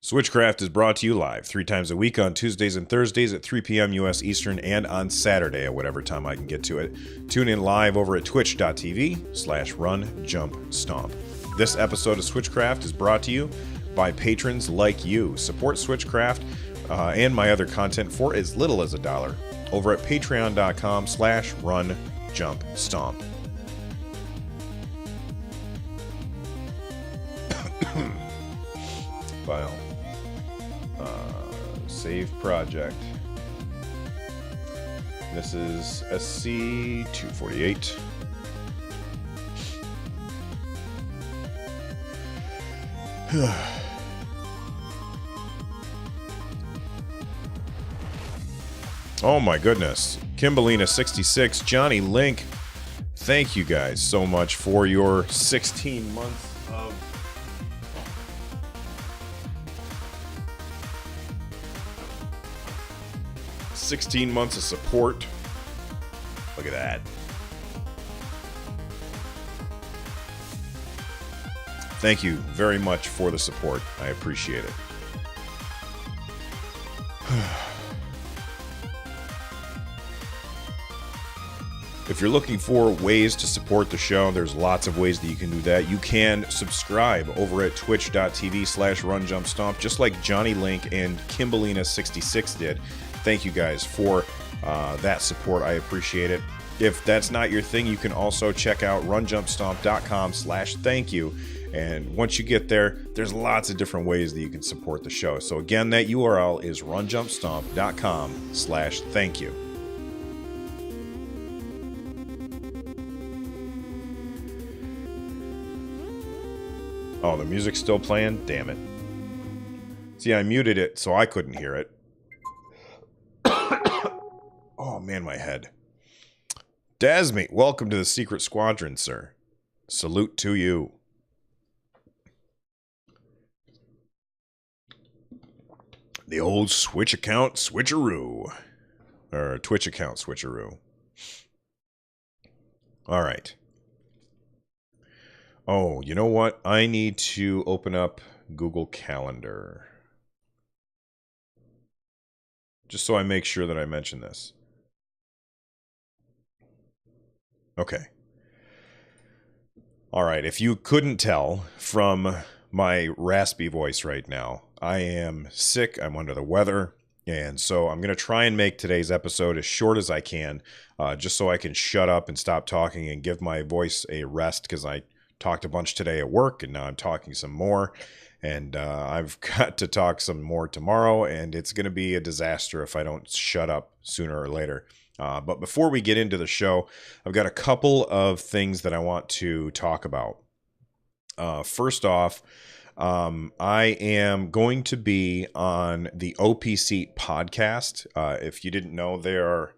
Switchcraft is brought to you live 3 times a week on Tuesdays and Thursdays at 3 p.m. U.S. Eastern and on Saturday at whatever time I can get to it. Tune in live over at twitch.tv/runjumpstomp. This episode of Switchcraft is brought to you by patrons like you. Support Switchcraft and my other content for as little as $1 over at patreon.com/runjumpstomp. File. Save project. This is SC248. Oh my goodness. Kimbalina66, Johnny Link, thank you guys so much for your 16 months of 16 months of support. Look at that. Thank you very much for the support. I appreciate it. If you're looking for ways to support the show, there's lots of ways that you can do that. You can subscribe over at twitch.tv/runjumpstomp, just like Johnny Link and Kimbalina66 did. Thank you guys for that support. I appreciate it. If that's not your thing, you can also check out runjumpstomp.com/thank-you. And once you get there, there's lots of different ways that you can support the show. So again, that URL is runjumpstomp.com/thank-you. Oh, the music's still playing? Damn it. See, I muted it so I couldn't hear it. Oh, man, my head. Dasme, welcome to the Secret Squadron, sir. Salute to you. The old Switch account switcheroo. Or Twitch account switcheroo. All right. Oh, you know what? I need to open up Google Calendar. Just so I make sure that I mention this. Okay. All right. If you couldn't tell from my raspy voice right now, I am sick. I'm under the weather. And so I'm going to try and make today's episode as short as I can, just so I can shut up and stop talking and give my voice a rest, because I talked a bunch today at work and now I'm talking some more. And I've got to talk some more tomorrow, and it's going to be a disaster if I don't shut up sooner or later. But before we get into the show, I've got a couple of things that I want to talk about. First off, I am going to be on the OPC podcast. If you didn't know, they're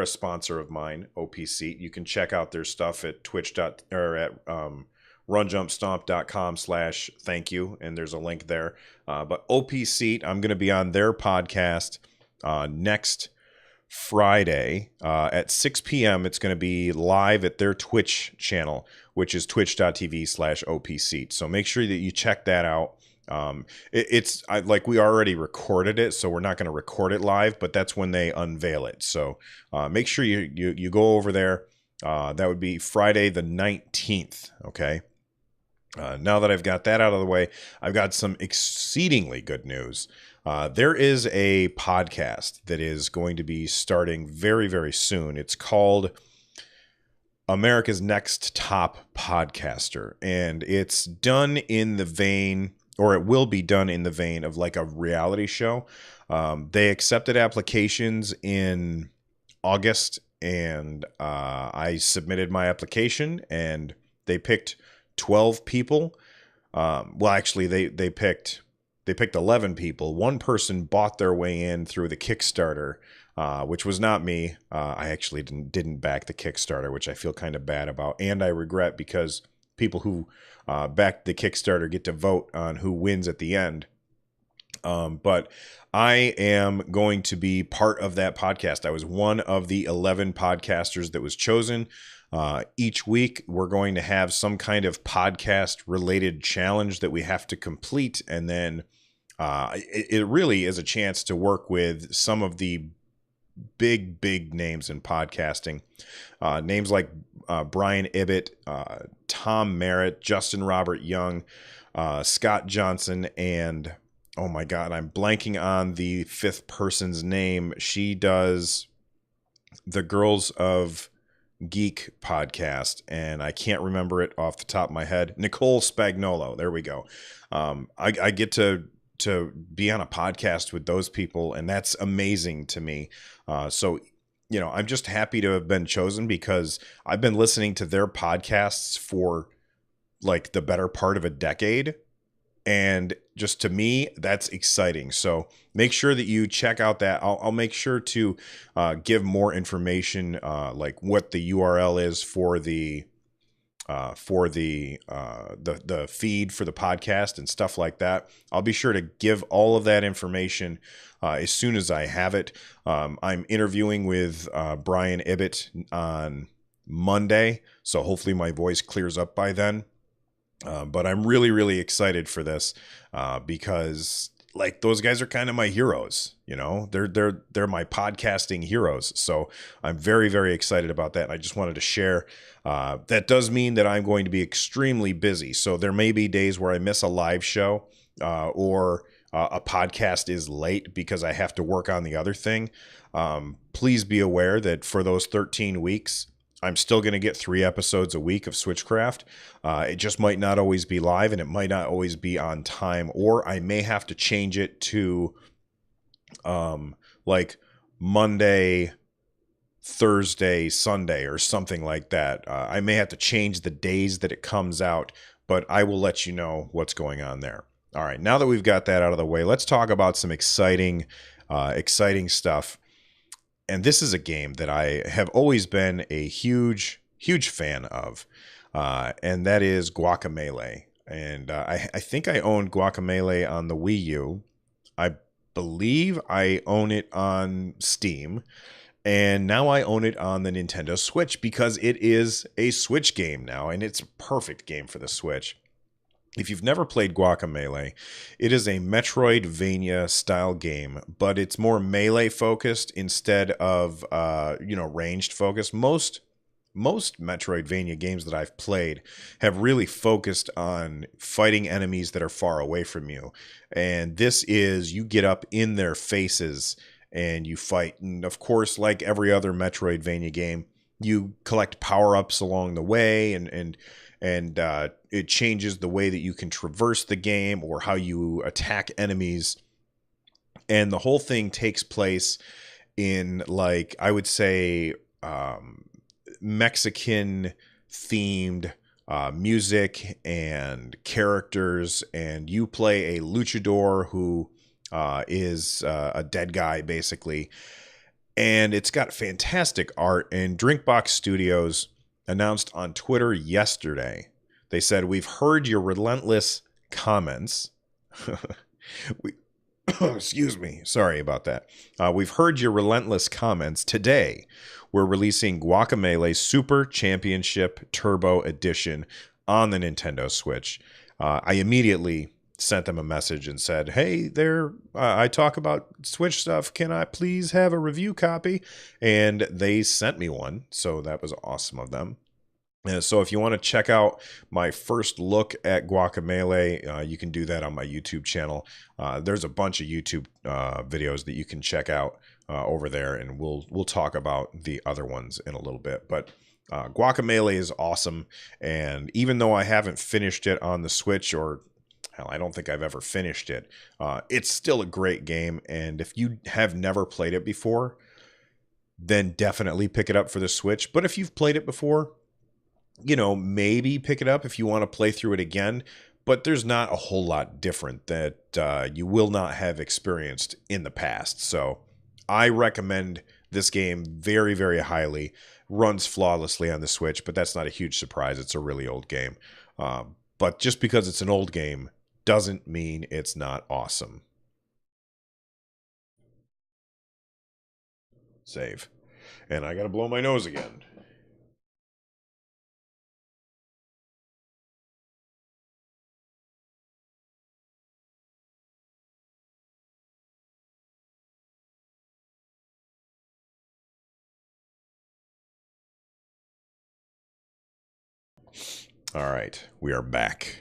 a sponsor of mine, OPC. You can check out their stuff at runjumpstomp.com/thank-you, and there's a link there. But OPC, I'm going to be on their podcast next Friday at 6 p.m. It's going to be live at their Twitch channel, which is twitch.tv/OPC. So make sure that you check that out. It's like we already recorded it, so we're not going to record it live, but that's when they unveil it. So make sure you go over there. That would be Friday the 19th. Okay. Now that I've got that out of the way, I've got some exceedingly good news. There is a podcast that is going to be starting very, very soon. It's called America's Next Top Podcaster, and it's done in the vein, or it will be done in the vein of like a reality show. They accepted applications in August, and I submitted my application, and they picked 12 people. Well, actually, they picked 11 people. One person bought their way in through the Kickstarter, which was not me. I actually didn't back the Kickstarter, which I feel kind of bad about, and I regret, because people who backed the Kickstarter get to vote on who wins at the end. But I am going to be part of that podcast. I was one of the 11 podcasters that was chosen. Each week, we're going to have some kind of podcast-related challenge that we have to complete, and then it really is a chance to work with some of the big names in podcasting. Names like Brian Ibbett, Tom Merritt, Justin Robert Young, Scott Johnson, and oh my God, I'm blanking on the fifth person's name. She does the Girls of Geek podcast, and I can't remember it off the top of my head. Nicole Spagnolo. There we go. I get to be on a podcast with those people, and that's amazing to me. So, I'm just happy to have been chosen because I've been listening to their podcasts for like the better part of a decade. And just to me, that's exciting. So make sure that you check out that. I'll make sure to give more information, like what the URL is for the feed for the podcast and stuff like that. I'll be sure to give all of that information as soon as I have it. I'm interviewing with Brian Ibbett on Monday, so hopefully my voice clears up by then. But I'm really excited for this because like those guys are kind of my heroes, they're my podcasting heroes. So I'm very excited about that. And I just wanted to share. That does mean that I'm going to be extremely busy. So there may be days where I miss a live show or a podcast is late because I have to work on the other thing. Please be aware that for those 13 weeks, I'm still going to get 3 episodes a week of Switchcraft. It just might not always be live, and it might not always be on time, or I may have to change it to like Monday, Thursday, Sunday, or something like that. I may have to change the days that it comes out, but I will let you know what's going on there. All right, now that we've got that out of the way, let's talk about some exciting stuff. And this is a game that I have always been a huge fan of, and that is Guacamelee. And I think I owned Guacamelee on the Wii U. I believe I own it on Steam, and now I own it on the Nintendo Switch because it is a Switch game now, and it's a perfect game for the Switch. If you've never played Guacamelee, it is a Metroidvania style game, but it's more melee focused instead of ranged focused. Most Metroidvania games that I've played have really focused on fighting enemies that are far away from you. And this is you get up in their faces and you fight. And of course, like every other Metroidvania game, you collect power-ups along the way and it changes the way that you can traverse the game or how you attack enemies. And the whole thing takes place in, like, I would say, Mexican themed music and characters. And you play a luchador who is a dead guy, basically. And it's got fantastic art. And Drinkbox Studios announced on Twitter yesterday, they said, "We've heard your relentless comments." Excuse me. Sorry about that. "We've heard your relentless comments. Today, we're releasing Guacamelee Super Championship Turbo Edition on the Nintendo Switch." I immediately sent them a message and said, "Hey there, I talk about Switch stuff. Can I please have a review copy?" And they sent me one, so that was awesome of them. And so if you want to check out my first look at Guacamelee, you can do that on my YouTube channel. There's a bunch of YouTube videos that you can check out over there, and we'll talk about the other ones in a little bit. But Guacamelee is awesome, and even though I haven't finished it on the Switch, or hell, I don't think I've ever finished it. It's still a great game, and if you have never played it before, then definitely pick it up for the Switch. But if you've played it before, maybe pick it up if you want to play through it again. But there's not a whole lot different that you will not have experienced in the past. So I recommend this game very highly. Runs flawlessly on the Switch, but that's not a huge surprise. It's a really old game. But just because it's an old game doesn't mean it's not awesome. Save. And I gotta blow my nose again. All right, we are back.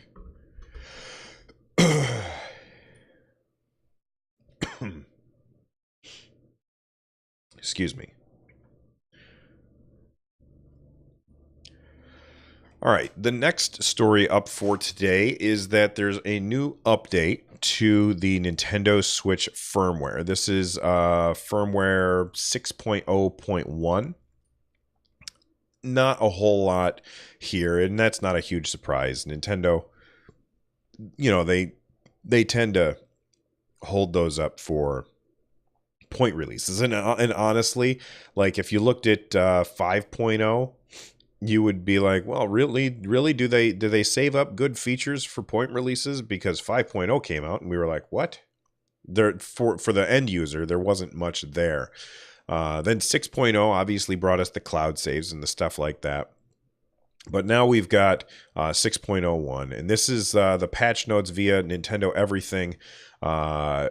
Excuse me. All right, the next story up for today is that there's a new update to the Nintendo Switch firmware. This is firmware 6.0.1. Not a whole lot here, and that's not a huge surprise. Nintendo, they tend to hold those up for point releases. And honestly, like if you looked at 5.0, you would be like, well, really do they save up good features for point releases? Because 5.0 came out and we were like, what? There for the end user, there wasn't much there. Then 6.0 obviously brought us the cloud saves and the stuff like that. But now we've got 6.01, and this is the patch notes via Nintendo Everything,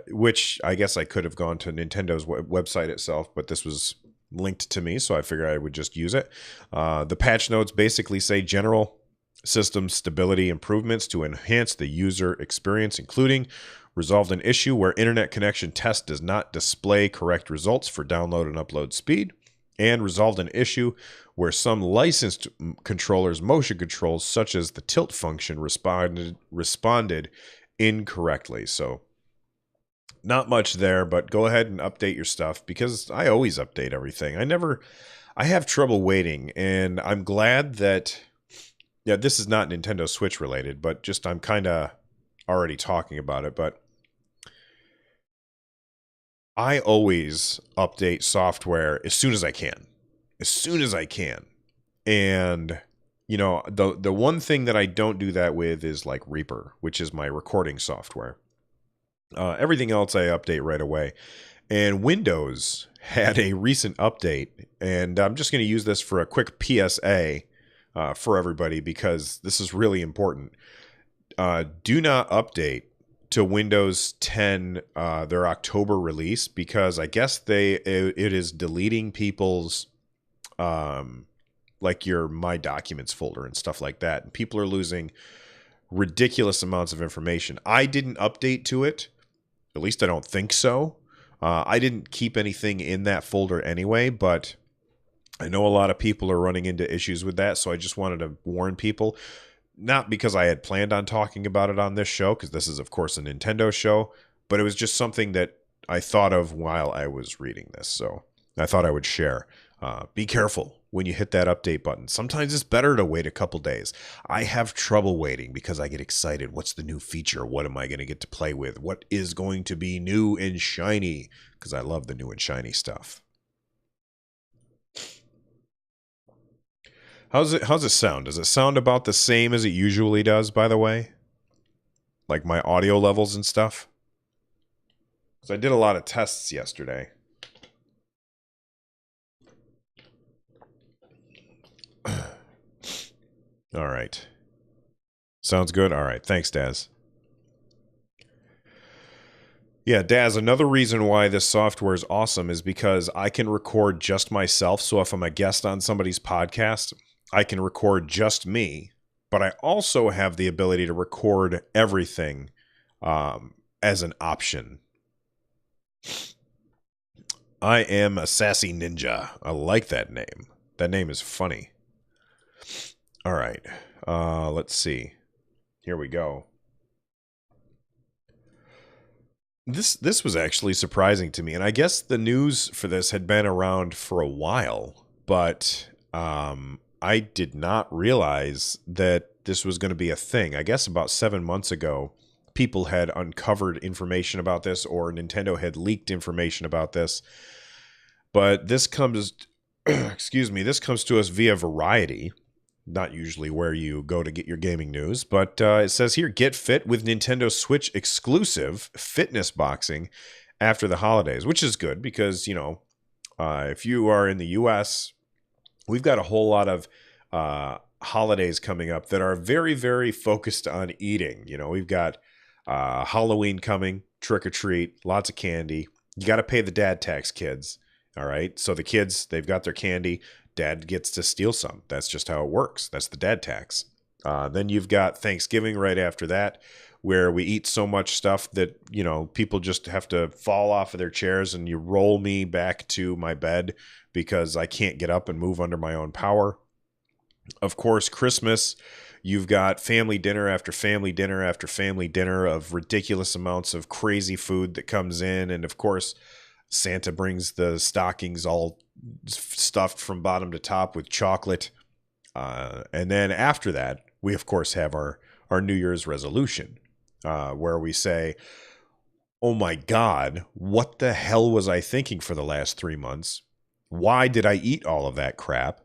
which I guess I could have gone to Nintendo's website itself, but this was linked to me, so I figured I would just use it. The patch notes basically say general system stability improvements to enhance the user experience, including resolved an issue where internet connection test does not display correct results for download and upload speed, and resolved an issue where some licensed controllers' motion controls, such as the tilt function, responded incorrectly. So not much there, but go ahead and update your stuff, because I always update everything. I have trouble waiting, and I'm glad that, yeah, this is not Nintendo Switch related, but just I'm kind of already talking about it, but I always update software as soon as I can. As soon as I can. And, the one thing that I don't do that with is like Reaper, which is my recording software. Everything else I update right away. And Windows had a recent update, and I'm just going to use this for a quick PSA for everybody, because this is really important. Do not update to Windows 10, their October release, because I guess it is deleting people's like your My Documents folder and stuff like that. And people are losing ridiculous amounts of information. I didn't update to it. At least I don't think so. I didn't keep anything in that folder anyway, but I know a lot of people are running into issues with that, so I just wanted to warn people. Not because I had planned on talking about it on this show, because this is, of course, a Nintendo show, but it was just something that I thought of while I was reading this, so I thought I would share. Be careful when you hit that update button. Sometimes it's better to wait a couple days. I have trouble waiting because I get excited. What's the new feature? What am I going to get to play with? What is going to be new and shiny? Because I love the new and shiny stuff. How's it sound? Does it sound about the same as it usually does, by the way? Like my audio levels and stuff? Because I did a lot of tests yesterday. All right. Sounds good? All right. Thanks, Daz. Yeah, Daz, another reason why this software is awesome is because I can record just myself. So if I'm a guest on somebody's podcast, I can record just me, but I also have the ability to record everything as an option. I am a sassy ninja. I like that name. That name is funny. All right. Let's see. Here we go. This was actually surprising to me, and I guess the news for this had been around for a while, but I did not realize that this was going to be a thing. I guess about 7 months ago, people had uncovered information about this, or Nintendo had leaked information about this. But this comes, excuse me, this comes to us via Variety. Not usually where you go to get your gaming news, but it says here, get fit with Nintendo Switch exclusive fitness boxing after the holidays, which is good because, if you are in the U.S., we've got a whole lot of holidays coming up that are very, very focused on eating. We've got Halloween coming, trick or treat, lots of candy. You got to pay the dad tax, kids. All right. So the kids, they've got their candy. Dad gets to steal some. That's just how it works. That's the dad tax. Then you've got Thanksgiving right after that, where we eat so much stuff that, people just have to fall off of their chairs and you roll me back to my bed because I can't get up and move under my own power. Of course, Christmas, you've got family dinner after family dinner after family dinner of ridiculous amounts of crazy food that comes in. And of course, Santa brings the stockings all stuffed from bottom to top with chocolate. And then after that, we of course have our New Year's resolution, where we say, oh my God, what the hell was I thinking for the last 3 months? Why did I eat all of that crap?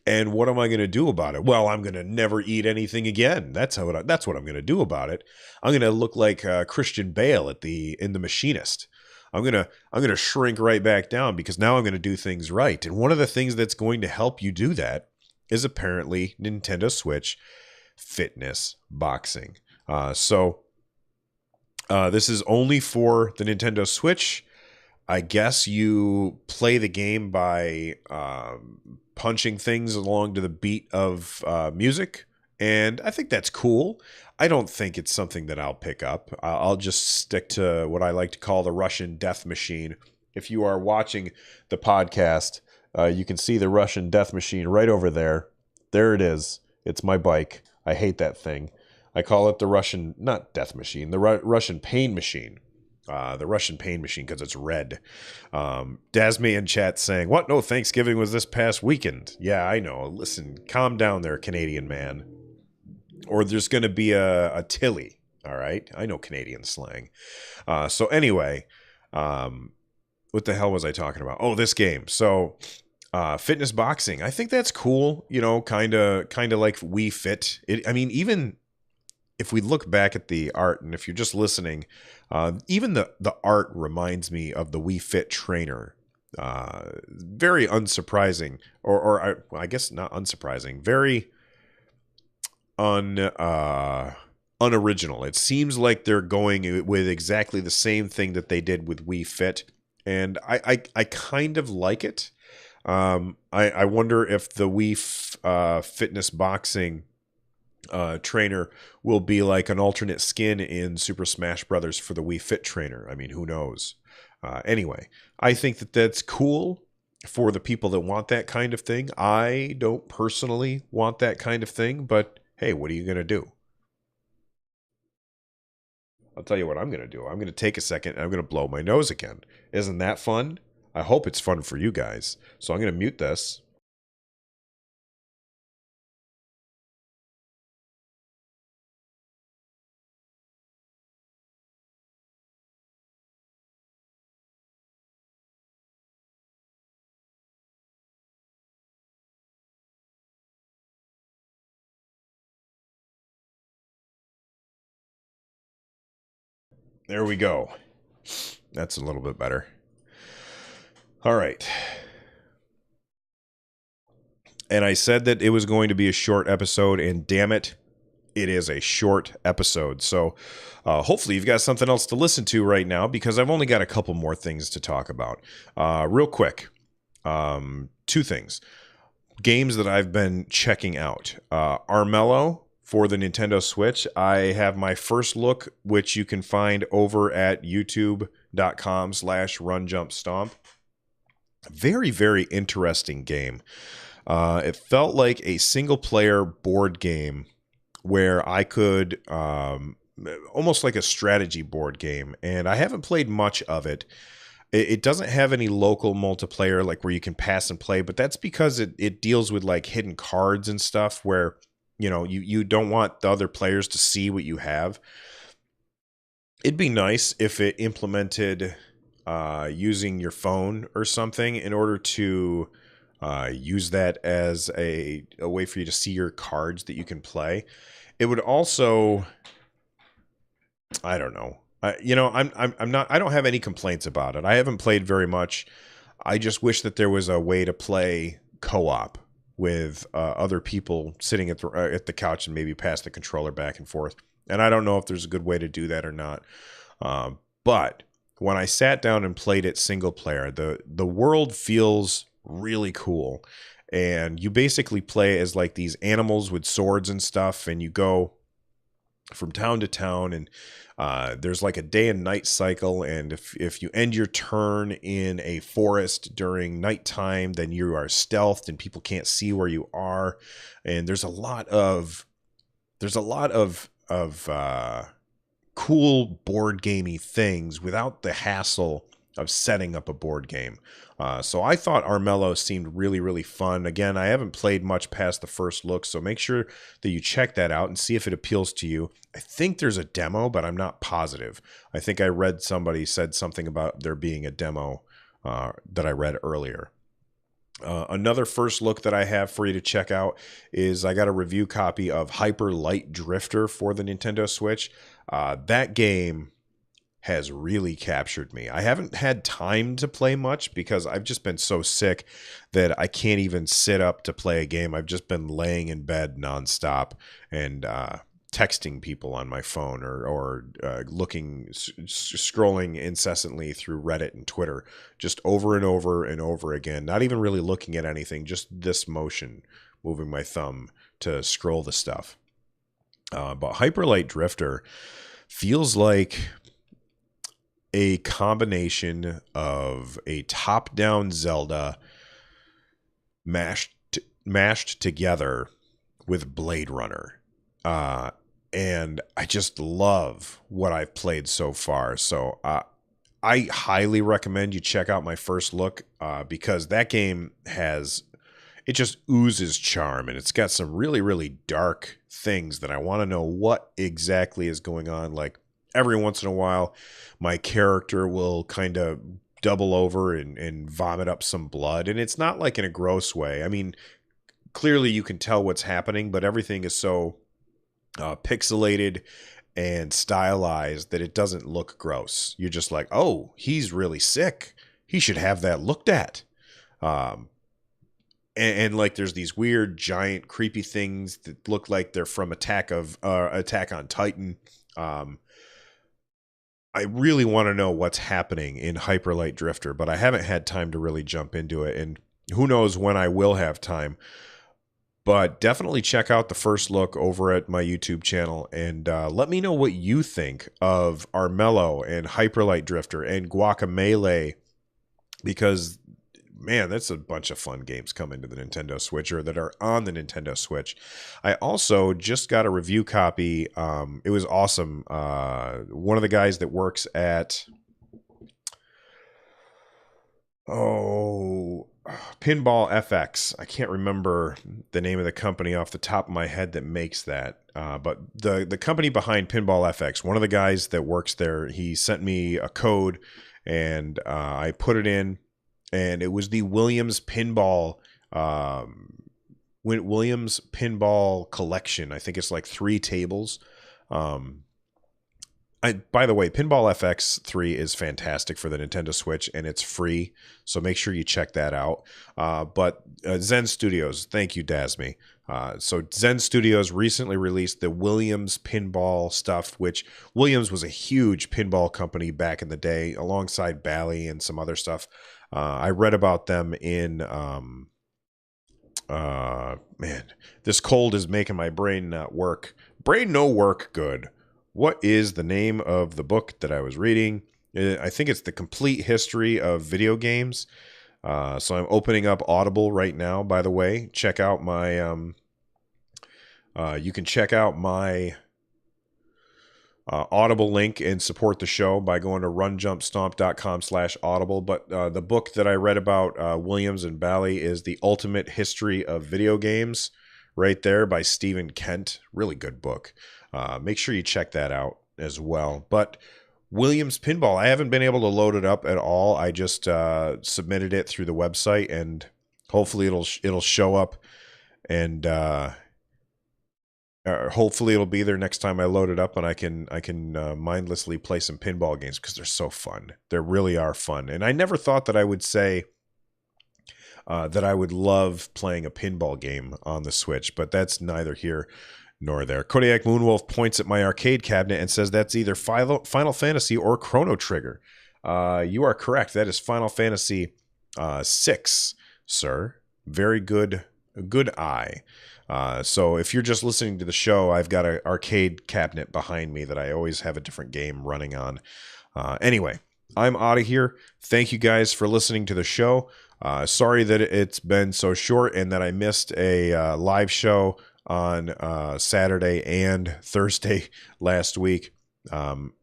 And what am I going to do about it? Well, I'm going to never eat anything again. That's what I'm going to do about it. I'm going to look like Christian Bale in The Machinist. I'm going to shrink right back down because now I'm going to do things right. And one of the things that's going to help you do that is apparently Nintendo Switch fitness boxing. So this is only for the Nintendo Switch. I guess you play the game by punching things along to the beat of music, and I think that's cool. I don't think it's something that I'll pick up. I'll just stick to what I like to call the Russian death machine. If you are watching the podcast, you can see the Russian death machine right over there. There it is. It's my bike. I hate that thing. I call it the Russian, not death machine, the Russian pain machine. The Russian pain machine because it's red. Dasme in chat saying, what? No, Thanksgiving was this past weekend. Yeah, I know. Listen, calm down there, Canadian man. Or there's going to be a Tilly. All right. I know Canadian slang. So anyway, what the hell was I talking about? Oh, this game. So fitness boxing. I think that's cool. Kind of like Wii Fit. Even if we look back at the art, and if you're just listening, even the art reminds me of the Wii Fit trainer. Very unsurprising, or I guess not unsurprising. Very unoriginal. It seems like they're going with exactly the same thing that they did with Wii Fit, and I kind of like it. I wonder if the Wii fitness boxing trainer will be like an alternate skin in Super Smash Brothers for the Wii Fit trainer. Who knows? Anyway, I think that that's cool for the people that want that kind of thing. I don't personally want that kind of thing, but hey, what are you going to do? I'll tell you what I'm going to do. I'm going to take a second and I'm going to blow my nose again. Isn't that fun? I hope it's fun for you guys. So I'm going to mute this. There we go. That's a little bit better. All right. And I said that it was going to be a short episode, and damn it, it is a short episode. So hopefully you've got something else to listen to right now, because I've only got a couple more things to talk about. Real quick, two things. Games that I've been checking out. Armello for the Nintendo Switch. I have my first look, which you can find over at youtube.com/runjumpstomp. Very, very interesting game. It felt like a single-player board game where I could, almost like a strategy board game, and I haven't played much of it. It doesn't have any local multiplayer, like where you can pass and play, but that's because it deals with like hidden cards and stuff where, you don't want the other players to see what you have. It'd be nice if it implemented using your phone or something in order to use that as a way for you to see your cards that you can play. It would also, I don't know. I'm not. I don't have any complaints about it. I haven't played very much. I just wish that there was a way to play co-op with other people sitting at the couch and maybe pass the controller back and forth. And I don't know if there's a good way to do that or not. But when I sat down and played it single player, the world feels really cool. and you basically play as like these animals with swords and stuff, and you go from town to town, and there's like a day and night cycle, and if you end your turn in a forest during nighttime, then you are stealthed and people can't see where you are. And there's a lot of cool board gamey things without the hassle of setting up a board game. So I thought Armello seemed really, really fun. Again, I haven't played much past the first look, so make sure that you check that out and see if it appeals to you. I think there's a demo, but I'm not positive. I think I read somebody said something about there being a demo that I read earlier. Another first look that I have for you to check out is I got a review copy of Hyper Light Drifter for the Nintendo Switch. That game has really captured me. I haven't had time to play much because I've just been so sick that I can't even sit up to play a game. I've just been laying in bed nonstop and texting people on my phone or scrolling incessantly through Reddit and Twitter, just over and over and over again, not even really looking at anything, just this motion, moving my thumb to scroll the stuff. But Hyper Light Drifter feels like a combination of a top-down Zelda mashed together with Blade Runner. And I just love what I've played so far. So I highly recommend you check out my first look because that game it just oozes charm, and it's got some really, really dark things that I want to know what exactly is going on. Like every once in a while, my character will kind of double over and vomit up some blood, and it's not like in a gross way. I mean, clearly you can tell what's happening, but everything is so pixelated and stylized that it doesn't look gross. You're just like, oh, he's really sick. He should have that looked at. And like there's these weird giant creepy things that look like they're from Attack on Titan. I really want to know what's happening in Hyper Light Drifter, but I haven't had time to really jump into it, and who knows when I will have time. But definitely check out the first look over at my YouTube channel, and let me know what you think of Armello and Hyper Light Drifter and Guacamelee, because man, that's a bunch of fun games coming to the Nintendo Switch, or that are on the Nintendo Switch. I also just got a review copy. It was awesome. One of the guys that works at Pinball FX. I can't remember the name of the company off the top of my head that makes that. But the company behind Pinball FX, one of the guys that works there, he sent me a code, and I put it in. And it was the Williams Pinball collection. I think it's like 3 tables. By the way, Pinball FX 3 is fantastic for the Nintendo Switch, and it's free, so make sure you check that out. But Zen Studios, thank you, Dasmi. So Zen Studios recently released the Williams Pinball stuff, which Williams was a huge pinball company back in the day, alongside Bally and some other stuff. I read about them in, man, this cold is making my brain not work. Brain no work good. What is the name of the book that I was reading? I think it's The Complete History of Video Games. So I'm opening up Audible right now, by the way. Check out my, you can check out my Audible link and support the show by going to runjumpstomp.com/audible. But the book that I read about Williams and Bally is The Ultimate History of Video Games, right there, by Stephen Kent. Really good book. Make sure you check that out as well. But Williams Pinball, I haven't been able to load it up at all. I just submitted it through the website, and hopefully it'll show up, and hopefully it'll be there next time I load it up, and I can mindlessly play some pinball games, because they're so fun. They really are fun. And I never thought that I would say that I would love playing a pinball game on the Switch, but that's neither here nor there. Kodiak Moonwolf points at my arcade cabinet and says that's either Final Fantasy or Chrono Trigger. You are correct. That is Final Fantasy 6, sir. very good eye. So if you're just listening to the show, I've got an arcade cabinet behind me that I always have a different game running on. Anyway, I'm out of here. Thank you guys for listening to the show. Sorry that it's been so short and that I missed a live show on Saturday and Thursday last week. I'm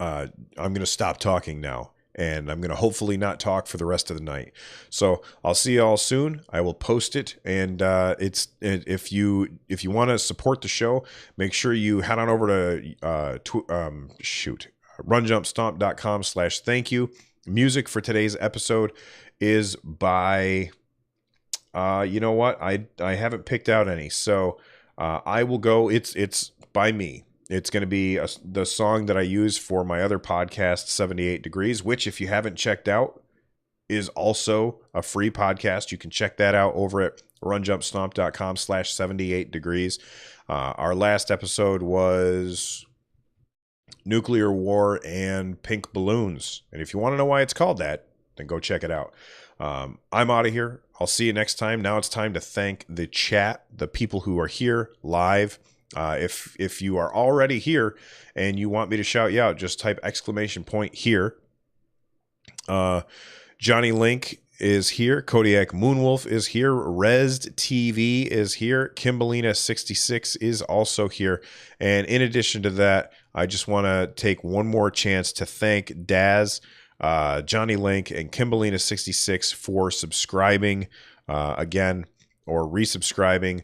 going to stop talking now, and I'm going to hopefully not talk for the rest of the night. So I'll see you all soon. I will post it, and if you want to support the show, make sure you head on over to runjumpstomp.com/thank you. Music for today's episode is by you know what, I haven't picked out any, so I will go. It's by me. It's going to be the song that I use for my other podcast, 78 Degrees, which, if you haven't checked out, is also a free podcast. You can check that out over at runjumpstomp.com/78 degrees. Our last episode was Nuclear War and Pink Balloons. And if you want to know why it's called that, then go check it out. I'm out of here. I'll see you next time. Now it's time to thank the chat, the people who are here live. If you are already here and you want me to shout you out, just type !here. Johnny Link is here. Kodiak Moonwolf is here. Resd TV is here. Kimbalina66 is also here. And in addition to that, I just want to take one more chance to thank Daz, Johnny Link, and Kimbalina66 for subscribing again, or resubscribing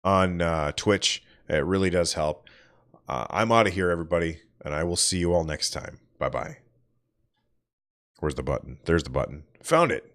on Twitch. It really does help. I'm out of here, everybody, and I will see you all next time. Bye-bye. Where's the button? There's the button. Found it.